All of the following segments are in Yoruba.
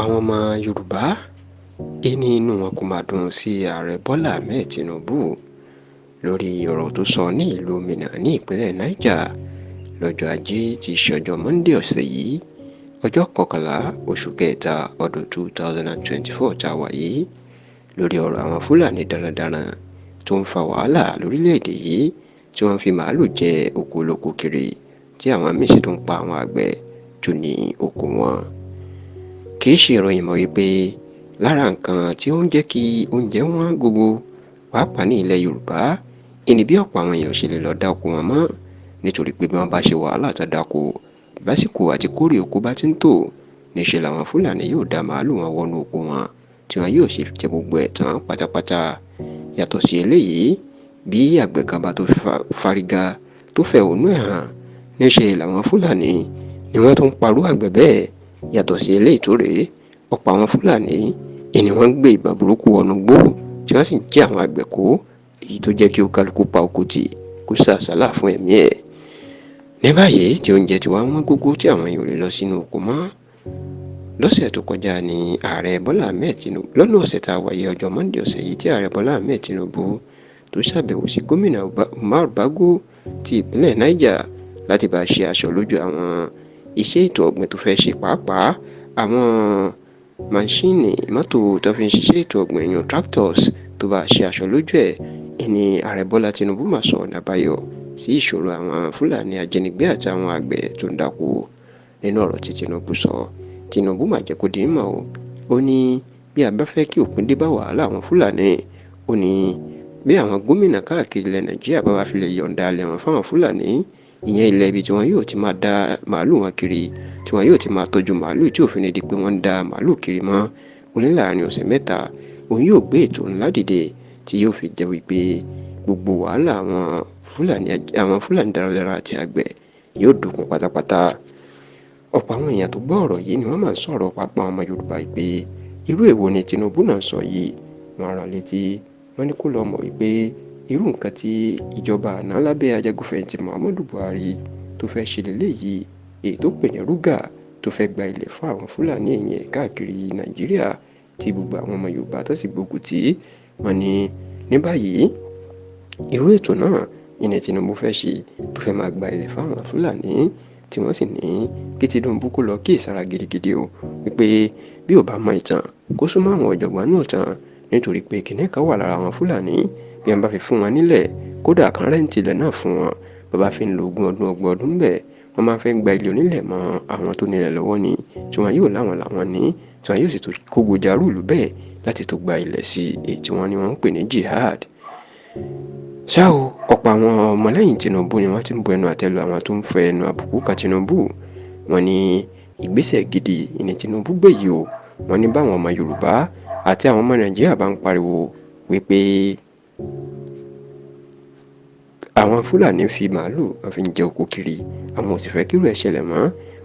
àwọn ọmọ Yorùbá ní inú wọn kò máa dùn sí ààrẹ Bọ́lá Ahmed Tinubu lórí ọ̀rọ̀ tó sọ ní ìlú Minna ní ìpínlẹ̀ Niger lọ́jọ́ Ajé tí í ṣe ọjọ́ Monday ọ̀sẹ̀ yìí ọjọ́ 11 oṣù kẹta ọdún 2024 tá a wà yìí lórí ọ̀rọ̀ àwọn Fúlàní darandaran tó ń fa wàhálà lórílẹ̀‐èdè yìí tí wọ́n fi màálù jẹ oko olóko kiri tí àwọn míín sì tún pa àwọn àgbẹ̀ tó ní oko wọn. Kì í ṣe ìròyìn mọ́ wípé lára nǹkan tí ó ń jẹ́ kí oúnjẹ wọn gógó pàápàá ní ilẹ̀ Yorùbá ìní bí ọ̀pọ̀ àwọn èèyàn ṣe lè lọ dá oko wọn mọ́ nítorí pé bí wọ́n bá ṣe wàhálà tó dáko básìkò àti kórè oko bá ti ń tò níṣẹ́ làwọn Fúlàní yóò dá màálù wọn wọnú oko wọn tí wọn yóò sì jẹ gbogbo ẹ̀ tán pátápátá. Yàtọ̀ sí eléyìí bí àgbẹ̀ kan bá tó fárígá tó fẹ̀hónú ẹ̀ hàn níṣẹ́ làwọn Fúlàní ni wọ́n tún parú àgbẹ̀ bẹ́ẹ̀. Yàtọ̀ sí eléyìí tó rèé ọ̀pọ̀ àwọn Fúlàní ni wọ́n gbé ìbọn burúkú wọnú igbó tí wọ́n sì ń jí àwọn àgbẹ̀ kó èyí tó jẹ́ kí ó kálukú pa oko tì kó sàsálà fún ẹ̀mí ẹ̀. Ní báyìí tí oúnjẹ ti wá wọ́n gógó tí àwọn èèyàn ò lè lọ sínú oko mọ́ lọ́sẹ̀ tó kọjá ní ààrẹ Bọ́lá Ahmed Tinubu lọ́nà ọ̀sẹ̀ tá a wáyé ọjọ́ Monday ọ̀sẹ̀ yìí tí ààrẹ Bọ́lá Ahmed Tinubu tó ṣàbẹ̀wò sí gómìnà Umar Bago ti ìpínlẹ̀ Niger láti bá ṣe aṣọ lójú àwọn iṣẹ́ ètò ọ̀gbìn tó fẹ́ ṣe pàápàá àwọn máṣíìnì mọ́tò tó fi ń ṣiṣẹ́ ètò ọ̀gbìn yan tractors tó bá ṣe aṣọ lójú ẹ̀ ní ààrẹ Bọ́lá Tinubu máa sọ ọ̀nà àbáyọ sí ìṣòro àwọn Fúlàní ajínigbé àti àwọn àgbẹ̀ tó ń dáko. Nínú ọ̀rọ̀ tí Tinubu sọ Tinubu máa jẹ́ kó di mímọ̀ ó ní bí a bá fẹ́ kí òpin dé bá wàhálà àwọn Fúlàní ó ní bí àwọn gómìnà káàkiri ilẹ̀ Nàìjíríà bá wá fi lè yọ̀ǹda ilẹ̀ wọn fáwọn Fúlàní ìyẹn ilẹ̀ ibi tí wọn yóò ti máa dá màálù wọn kiri tí wọn yóò ti máa tọ́jú màálù tí òfin di pé wọ́n ń dá màálù kiri mọ́ ó ní láàrin ọ̀sẹ̀ mẹ́ta òun yóò gbé ètò ńlá dìde tí yóò fi jẹ́ wípé gbogbo wàhálà àwọn Fúlàní darandaran àti àgbẹ̀ yóò dókun pátápátá. Ọ̀pọ̀ àwọn èèyàn tó gbọ́ ọ̀rọ̀ yìí ni wọ́n máa ń sọ̀rọ̀ pápá ọmọ Yorùbá pé irú èwo ni Tinubu náà sọ yìí wọ́n rán létí wọ́n ní kó lọ mọ̀ wípé irú nǹkan tí ìjọba àná lábẹ́ ajagunfẹ̀yìntì Muhammadu Buhari tó fẹ́ ṣe lélẹ́yìí èyí tó pè ní rúgà tó fẹ́ gba ilẹ̀ fún àwọn Fúlàní èèyàn káàkiri Nàìjíríà tí gbogbo àwọn ọmọ Yorùbá tó sì gbógun tì wọ́n ní báyìí irú ètò náà ìní Tinubu fẹ́ ṣe tó fẹ́ máa gba ilẹ̀ fún àwọn Fúlàní tí wọ́n sì ní kí Tinubu kó lọ kí ìsara gidigidi o wípé bí ò bá mọ ìtàn kó súnmọ́ àwọn ọ̀jọ̀gbọ́n náà tán nítorí pé kìnìún kan wà lára àwọn Fúlàní bí wọ́n bá fi fún wọn nílẹ̀ kódà kan rẹ́ǹtì ilẹ̀ náà fún wọn bàbá fi ń lo ọgbọ̀n ọdún bẹ́ẹ̀ wọ́n máa fẹ́ gba ilé onílẹ̀ mọ́ àwọn tó nílẹ̀ lọ́wọ́ ni tí wọn yóò láwọn làwọn ní tí wọn yóò sì tó kógo jarúùlù bẹ́ẹ̀ láti tó gba ilẹ̀ sí èyí tí wọ́n ní wọ́n ń pè ní jihad. ṣá o ọ̀pọ̀ àwọn ọmọlẹ́yìn Tinubu ni wọ́n ti ń bu ẹnu àtẹ́lu àwọn tó ń fẹ́ ẹnu àbùkù kan Tinubu wọ́n ní ìgbésẹ̀ gidi ìní Tinubu gbé yìí o wọ́n ní báwọn ọmọ Yorùbá àti àwọn ọmọ Nàìjíríà bá ń pariwo wípé àwọn Fúlàní fi màálù wọn fi ń jẹ oko kiri àwọn ò sì fẹ́ kírú ẹ̀ ṣẹlẹ̀ mọ́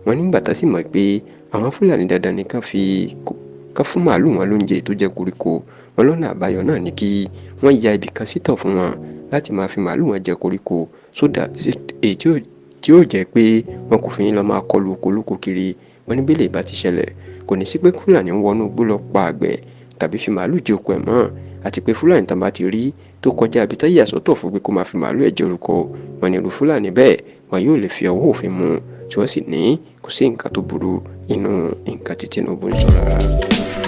wọn nígbà tá sì mọ̀ pé àwọn Fúlàní dandan ni ká fún màálù wọn lóúnjẹ tó jẹ́ koríko wọn lọ́nà àbáyọ náà ni kí wọ́n ya ibì kan sítọ̀ fún wọn láti máa fi màálù wọn jẹ koríko sódà èyí tí ó jẹ́ pé wọn kò fi ní lọ máa kọlu oko olóko kiri wọn ní bẹ́lẹ̀ bá ti ṣẹlẹ̀ kò ní sí pé Fúlàní ń wọnú igbó lọ pa àgbẹ̀ tàbí fi màálù jẹ oko ẹ̀ mọ́ àti pé Fúlàní tán bá ti rí tó kọjá ibi tó yà sọ́tọ̀ fún pé kó máa fi màálù ẹ̀ jẹ orúkọ wọn ní irú Fúlàní bẹ́ẹ̀ wọn yóò lè fi ọwọ́ òfin mú tí wọ́n sì ní kò sí nǹkan tó burú inú nǹkan tí Tinubu ń sọ rárá.